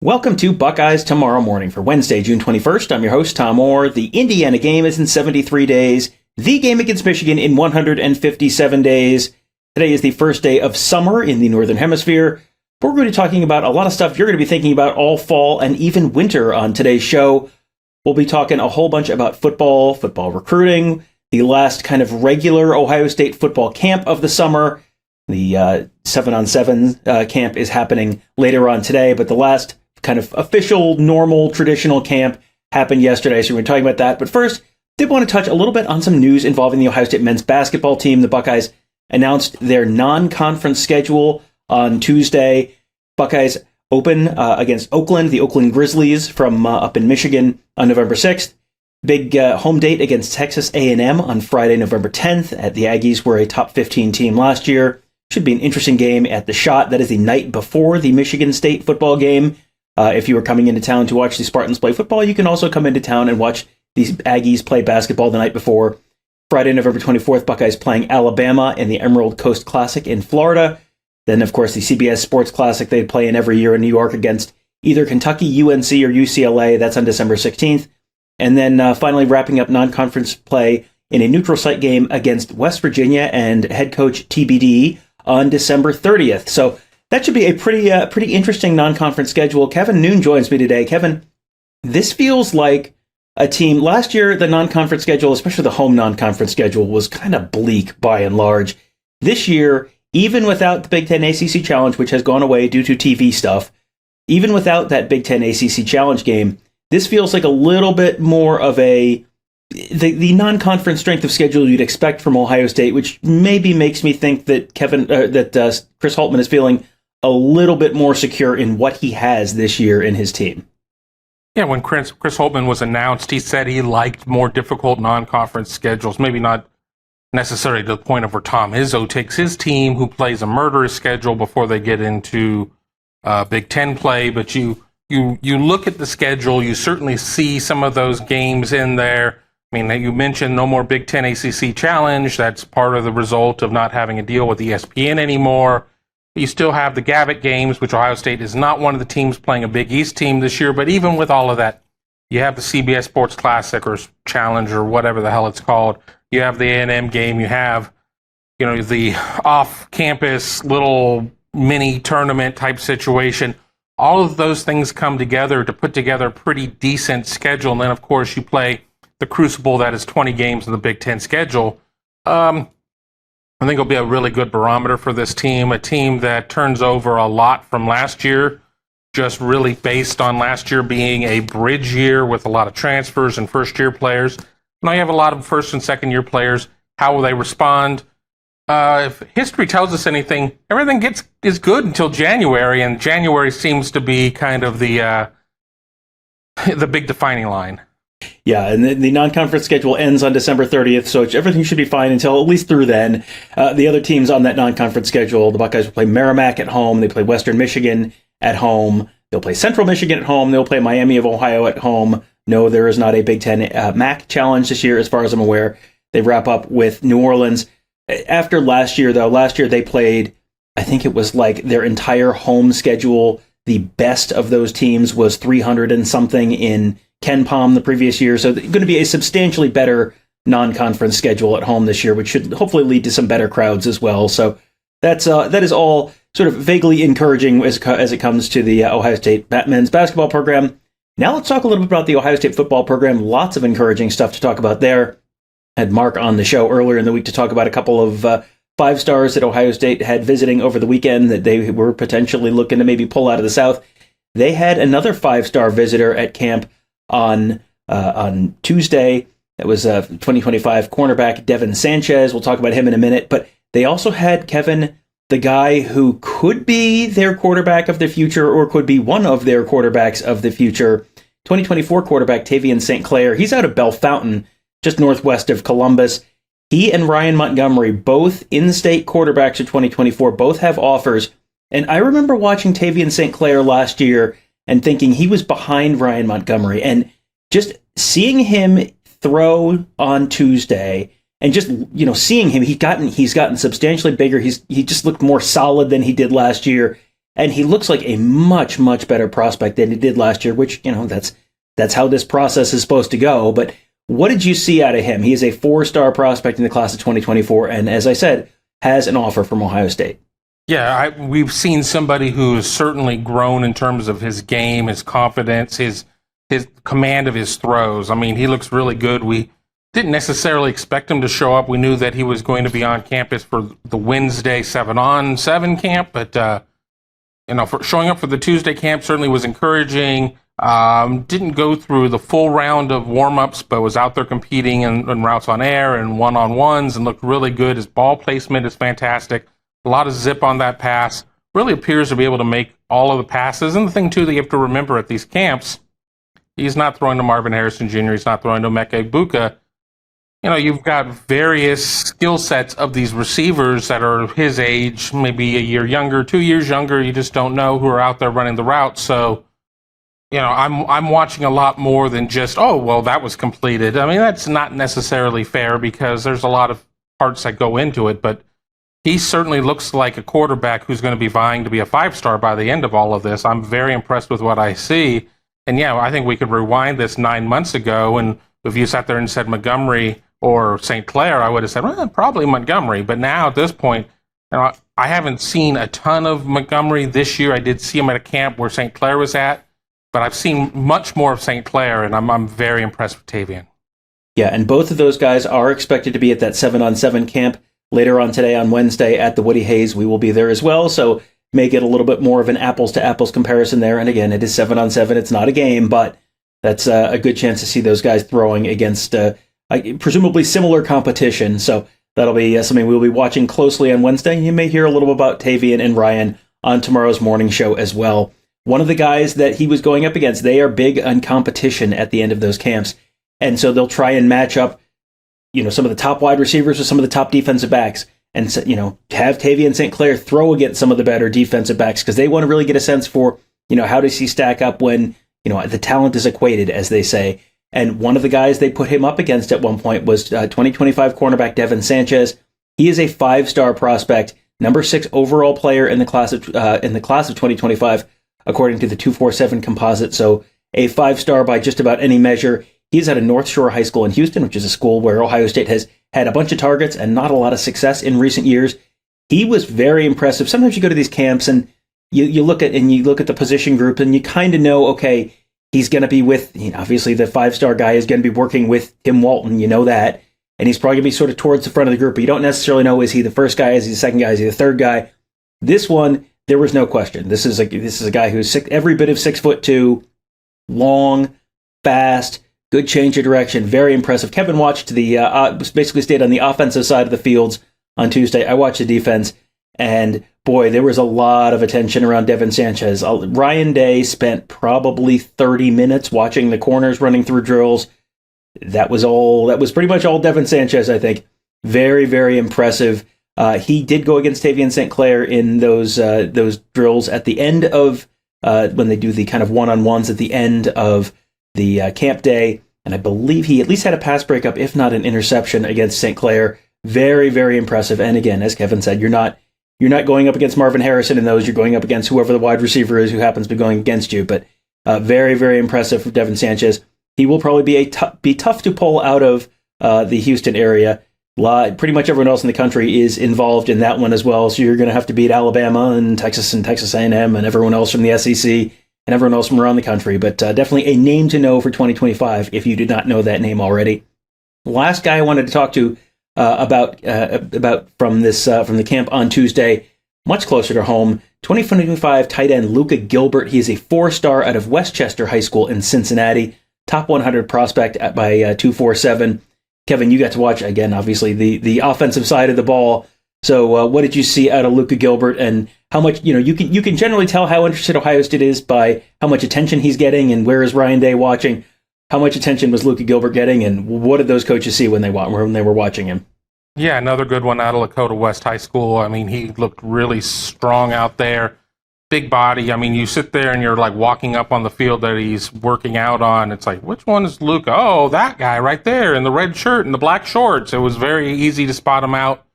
Welcome to Buckeyes Tomorrow Morning for Wednesday, June 21st. I'm your host, Tom Orr. The Indiana game is in 73 days. The game against Michigan in 157 days. Today is the first day of summer in the Northern Hemisphere. But we're going to be talking about a lot of stuff you're going to be thinking about all fall and even winter on today's show. We'll be talking a whole bunch about football recruiting, the last kind of regular Ohio State football camp of the summer. The 7-on-7 camp is happening later on today, but the last kind of official, normal, traditional camp happened yesterday, so we're going to be talking about that. But first, did want to touch a little bit on some news involving the Ohio State men's basketball team. The Buckeyes announced their non-conference schedule on Tuesday. Buckeyes open against Oakland, the Oakland Grizzlies from up in Michigan on November 6th. Big home date against Texas A&M on Friday, November 10th. The Aggies were a top 15 team last year. Should be an interesting game at the Shot. That is the night before the Michigan State football game. If you were coming into town to watch the Spartans play football, you can also come into town and watch these Aggies play basketball the night before. Friday, November 24th, Buckeyes playing Alabama in the Emerald Coast Classic in Florida. Then, of course, the CBS Sports Classic they play in every year in New York against either Kentucky, UNC, or UCLA. That's on December 16th. And then finally wrapping up non-conference play in a neutral site game against West Virginia and head coach TBD on December 30th. So that should be a pretty interesting non-conference schedule. Kevin Noon joins me today. Kevin, this feels like a team. Last year, the non-conference schedule, especially the home non-conference schedule, was kind of bleak by and large. This year, even without the Big Ten ACC Challenge, which has gone away due to TV stuff, even without that Big Ten ACC Challenge game, this feels like a little bit more of the non-conference strength of schedule you'd expect from Ohio State, which maybe makes me think that Chris Holtmann is feeling a little bit more secure in what he has this year in his team. Yeah, when Chris Holtmann was announced, he said he liked more difficult non-conference schedules, maybe not necessarily to the point of where Tom Izzo takes his team, who plays a murderous schedule before they get into Big Ten play. But you look at the schedule, you certainly see some of those games in there. I mean, you mentioned no more Big Ten ACC Challenge. That's part of the result of not having a deal with ESPN anymore. You still have the Gavitt games, which Ohio State is not one of the teams playing a Big East team this year. But even with all of that, you have the CBS Sports Classic or Challenge or whatever the hell it's called. You have the A&M game. You have, the off-campus little mini tournament type situation. All of those things come together to put together a pretty decent schedule. And then, of course, you play the crucible that is 20 games in the Big Ten schedule. I think it'll be a really good barometer for this team, a team that turns over a lot from last year, just really based on last year being a bridge year with a lot of transfers and first-year players. Now you have a lot of first- and second-year players. How will they respond? If history tells us anything, everything is good until January, and January seems to be kind of the big defining line. Yeah, and the non-conference schedule ends on December 30th, so everything should be fine until at least through then. The other teams on that non-conference schedule, the Buckeyes will play Merrimack at home. They play Western Michigan at home. They'll play Central Michigan at home. They'll play Miami of Ohio at home. No, there is not a Big Ten MAC challenge this year, as far as I'm aware. They wrap up with New Orleans. After last year, though, they played, I think it was like their entire home schedule. The best of those teams was 300 and something in Ken Palm the previous year. So going to be a substantially better non-conference schedule at home this year, which should hopefully lead to some better crowds as well. So that is all sort of vaguely encouraging as it comes to the Ohio State men's basketball program. Now let's talk a little bit about the Ohio State football program. Lots of encouraging stuff to talk about there. I had Mark on the show earlier in the week to talk about a couple of five stars that Ohio State had visiting over the weekend that they were potentially looking to maybe pull out of the South. They had another five-star visitor at camp on Tuesday. That was 2025 cornerback Devin Sanchez. We'll talk about him in a minute. But they also had Kevin, the guy who could be their quarterback of the future or could be one of their quarterbacks of the future, 2024 quarterback Tavien St. Clair. He's out of Bellefontaine, just northwest of Columbus. He and Ryan Montgomery, both in-state quarterbacks of 2024, both have offers. And I remember watching Tavien St. Clair last year and thinking he was behind Ryan Montgomery. And just seeing him throw on Tuesday and just, seeing him, he's gotten substantially bigger. He just looked more solid than he did last year. and he looks like a much, much better prospect than he did last year, which, that's how this process is supposed to go. But what did you see out of him? He is a 4-star prospect in the class of 2024, and as I said, has an offer from Ohio State. Yeah, we've seen somebody who has certainly grown in terms of his game, his confidence, his command of his throws. I mean, he looks really good. We didn't necessarily expect him to show up. We knew that he was going to be on campus for the Wednesday 7-on-7 camp, but for showing up for the Tuesday camp certainly was encouraging. Didn't go through the full round of warm-ups, but was out there competing in routes on air and one-on-ones and looked really good. His ball placement is fantastic. A lot of zip on that pass. Really appears to be able to make all of the passes. And the thing, too, that you have to remember at these camps, he's not throwing to Marvin Harrison Jr., he's not throwing to Emeka Egbuka. You've got various skill sets of these receivers that are his age, maybe a year younger, 2 years younger, you just don't know, who are out there running the route. So, I'm watching a lot more than just, that was completed. I mean, that's not necessarily fair because there's a lot of parts that go into it, but he certainly looks like a quarterback who's going to be vying to be a 5-star by the end of all of this. I'm very impressed with what I see. And yeah, I think we could rewind this 9 months ago, and if you sat there and said Montgomery or St. Clair, I would have said, probably Montgomery. But now at this point, I haven't seen a ton of Montgomery this year. I did see him at a camp where St. Clair was at, but I've seen much more of St. Clair, and I'm very impressed with Tavien. Yeah, and both of those guys are expected to be at that 7-on-7 camp later on today on Wednesday at the Woody Hayes. We will be there as well, so may get a little bit more of an apples-to-apples comparison there. And again, it is 7-on-7. It's not a game, but that's a good chance to see those guys throwing against presumably similar competition. So that'll be something we'll be watching closely on Wednesday. You may hear a little about Tavien and Ryan on tomorrow's morning show as well. One of the guys that he was going up against, they are big on competition at the end of those camps. And so they'll try and match up, some of the top wide receivers with some of the top defensive backs. And, have Tavien St. Clair throw against some of the better defensive backs because they want to really get a sense for, how does he stack up when, the talent is equated, as they say. And one of the guys they put him up against at one point was 2025 cornerback Devin Sanchez. He is a 5-star prospect, number 6 overall player in the class of 2025, according to the 247 Composite. So a 5-star by just about any measure. He's at a North Shore High School in Houston, which is a school where Ohio State has had a bunch of targets and not a lot of success in recent years. He was very impressive. Sometimes you go to these camps and you look at the position group and you kind of know, okay, he's going to be with, obviously the 5-star guy is going to be working with Tim Walton, that, and he's probably going to be sort of towards the front of the group, but you don't necessarily know, is he the first guy, is he the second guy, is he the third guy? This one, there was no question. This is a guy who's every bit of 6'2", long, fast, good change of direction, very impressive. Kevin watched basically stayed on the offensive side of the fields on Tuesday. I watched the defense, and boy, there was a lot of attention around Devin Sanchez. Ryan Day spent probably 30 minutes watching the corners running through drills. That was pretty much all Devin Sanchez, I think. Very, very impressive. He did go against Tavien St. Clair in those drills at the end of when they do the kind of one-on-ones at the end of the camp day, and I believe he at least had a pass breakup, if not an interception, against St. Clair. Very, very impressive. And again, as Kevin said, you're not going up against Marvin Harrison in those. You're going up against whoever the wide receiver is who happens to be going against you. But very, very impressive from Devin Sanchez. He will probably be tough to pull out of the Houston area. Pretty much everyone else in the country is involved in that one as well. So you're going to have to beat Alabama and Texas A&M and everyone else from the SEC and everyone else from around the country. But definitely a name to know for 2025 if you did not know that name already. Last guy I wanted to talk to about from the camp on Tuesday, much closer to home, 2025 tight end Luka Gilbert. He is a 4-star out of Westchester High School in Cincinnati, top 100 prospect by 247. Kevin, you got to watch, again, obviously, the offensive side of the ball. So what did you see out of Luka Gilbert, and how much, you can generally tell how interested Ohio State is by how much attention he's getting, and where is Ryan Day watching? How much attention was Luka Gilbert getting, and what did those coaches see when they were watching him? Yeah, another good one out of Lakota West High School. I mean, he looked really strong out there. Big body. I mean, you sit there and you're like walking up on the field that he's working out on. It's like, which one is Luka? Oh, that guy right there in the red shirt and the black shorts. It was very easy to spot him out.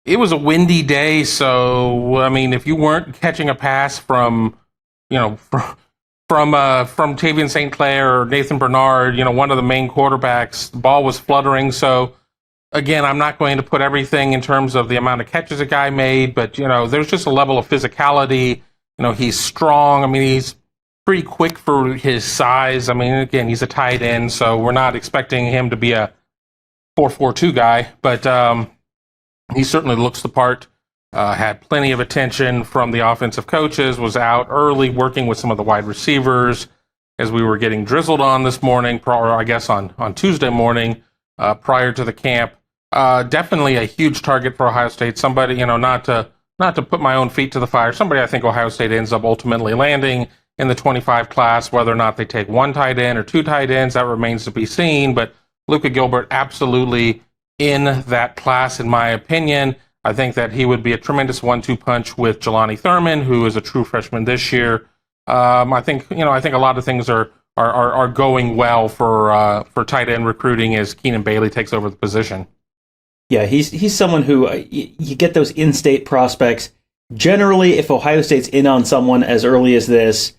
it was a windy day, so I mean, if you weren't catching a pass from, you know, from Tavien St. Clair or Nathan Bernard, one of the main quarterbacks, the ball was fluttering. So again, I'm not going to put everything in terms of the amount of catches a guy made, but there's just a level of physicality. He's strong. I mean, he's pretty quick for his size. I mean, again, he's a tight end, so we're not expecting him to be a 4.42 guy, but he certainly looks the part. Had plenty of attention from the offensive coaches, was out early working with some of the wide receivers as we were getting drizzled on this morning, or I guess on Tuesday morning prior to the camp. Definitely a huge target for Ohio State. Somebody, not to put my own feet to the fire, somebody I think Ohio State ends up ultimately landing in the 25 class. Whether or not they take one tight end or two tight ends, that remains to be seen. But Luka Gilbert absolutely in that class, in my opinion. I think that he would be a tremendous 1-2 punch with Jelani Thurman, who is a true freshman this year. I think a lot of things are going well for tight end recruiting as Keenan Bailey takes over the position. Yeah, he's someone who you get those in-state prospects. Generally, if Ohio State's in on someone as early as this,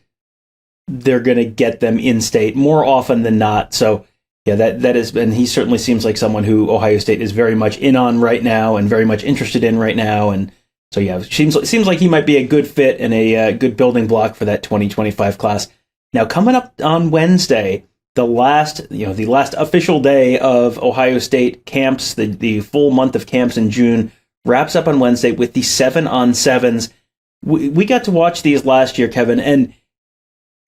they're going to get them in-state more often than not. So yeah, that is, and he certainly seems like someone who Ohio State is very much in on right now and very much interested in right now. And so yeah, it seems like he might be a good fit and a good building block for that 2025 class. Now coming up on Wednesday, the last official day of Ohio State camps, the full month of camps in June wraps up on Wednesday with the 7-on-7s. We got to watch these last year, Kevin, and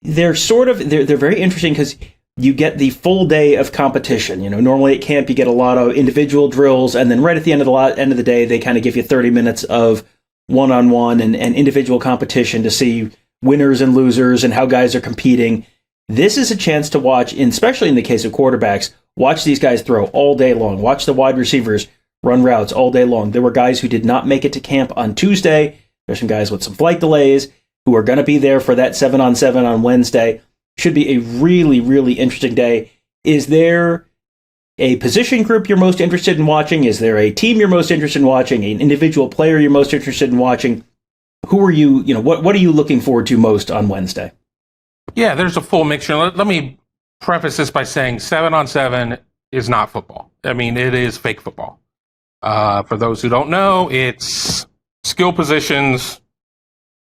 they're very interesting because you get the full day of competition. Normally at camp you get a lot of individual drills, and then right at the end of the day they kind of give you 30 minutes of one-on-one and individual competition to see winners and losers and how guys are competing. This is a chance to watch, especially in the case of quarterbacks, watch these guys throw all day long. Watch the wide receivers run routes all day long. There were guys who did not make it to camp on Tuesday. There's some guys with some flight delays who are going to be there for that 7-on-7 on Wednesday. Should be a really, really interesting day. Is there a position group you're most interested in watching? Is there a team you're most interested in watching? An individual player you're most interested in watching? Who are you, what are you looking forward to most on Wednesday? Yeah, there's a full mixture. Let me preface this by saying 7-on-7 is not football. I mean, it is fake football. For those who don't know, it's skill positions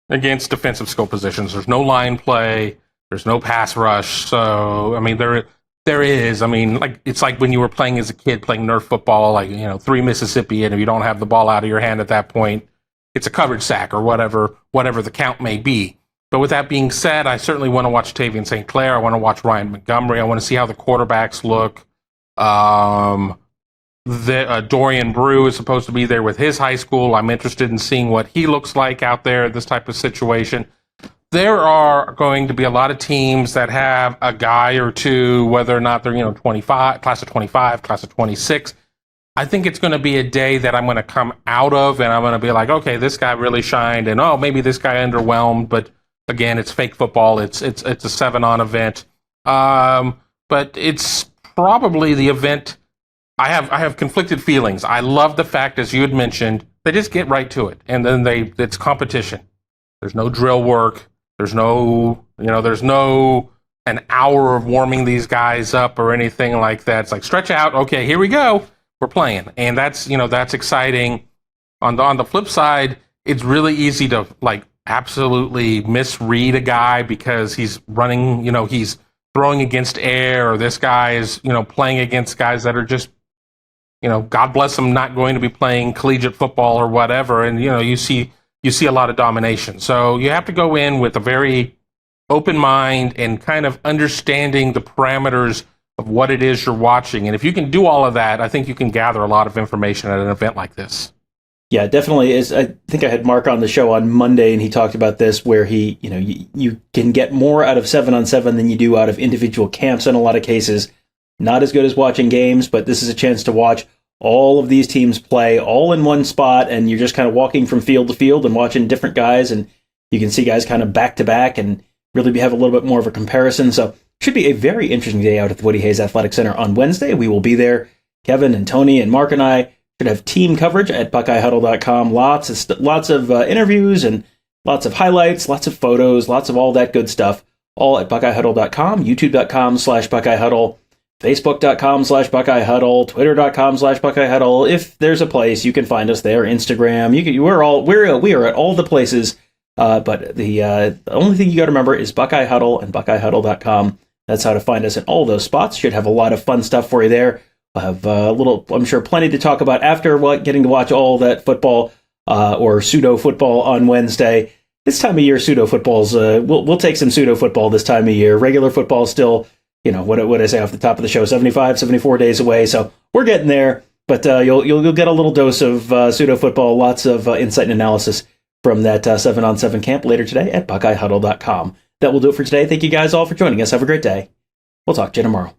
against defensive skill positions. There's no line play. There's no pass rush. So, I mean, there is. I mean, it's like when you were playing as a kid, playing Nerf football, 3 Mississippi, and if you don't have the ball out of your hand at that point, it's a coverage sack or whatever the count may be. But with that being said, I certainly want to watch Tavien St. Clair. I want to watch Ryan Montgomery. I want to see how the quarterbacks look. Dorian Brew is supposed to be there with his high school. I'm interested in seeing what he looks like out there in this type of situation. There are going to be a lot of teams that have a guy or two, whether or not they're 25, class of 25, class of 26. I think it's going to be a day that I'm going to come out of, and I'm going to be like, okay, this guy really shined, and maybe this guy underwhelmed. But again, it's fake football. It's a 7-on event, but it's probably the event. I have conflicted feelings. I love the fact, as you had mentioned, they just get right to it, and then it's competition. There's no drill work. There's no an hour of warming these guys up or anything like that. It's like, stretch out. Okay, here we go. We're playing. And that's exciting. On the flip side, it's really easy to absolutely misread a guy because he's running, he's throwing against air, or this guy is, playing against guys that are just, God bless them, not going to be playing collegiate football or whatever. And, you see a lot of domination. So you have to go in with a very open mind and kind of understanding the parameters of what it is you're watching. And if you can do all of that, I think you can gather a lot of information at an event like this. Yeah, it definitely is. I think I had Mark on the show on Monday, and he talked about this, where he, you can get more out of 7-on-7 than you do out of individual camps in a lot of cases. Not as good as watching games, but this is a chance to watch all of these teams play all in one spot, and you're just kind of walking from field to field and watching different guys, and you can see guys kind of back to back and really have a little bit more of a comparison. So it should be a very interesting day out at the Woody Hayes Athletic Center on Wednesday. We will be there, Kevin and Tony and Mark and I, Should have team coverage at BuckeyeHuddle.com. Lots of interviews and lots of highlights, lots of photos, lots of all that good stuff. All at BuckeyeHuddle.com, YouTube.com/BuckeyeHuddle, Facebook.com/BuckeyeHuddle, Twitter.com/BuckeyeHuddle. If there's a place, you can find us there. Instagram. We are at all the places. But the only thing you got to remember is Buckeye Huddle and BuckeyeHuddle.com. That's how to find us in all those spots. Should have a lot of fun stuff for you there. We'll have I'm sure, plenty to talk about after getting to watch all that football or pseudo football on Wednesday. This time of year, pseudo footballs. We'll take some pseudo football this time of year. Regular football is still, what did I say off the top of the show? 75, 74 days away. So we're getting there. But you'll get a little dose of pseudo football. Lots of insight and analysis from that 7-on-7 camp later today at BuckeyeHuddle.com. That will do it for today. Thank you guys all for joining us. Have a great day. We'll talk to you tomorrow.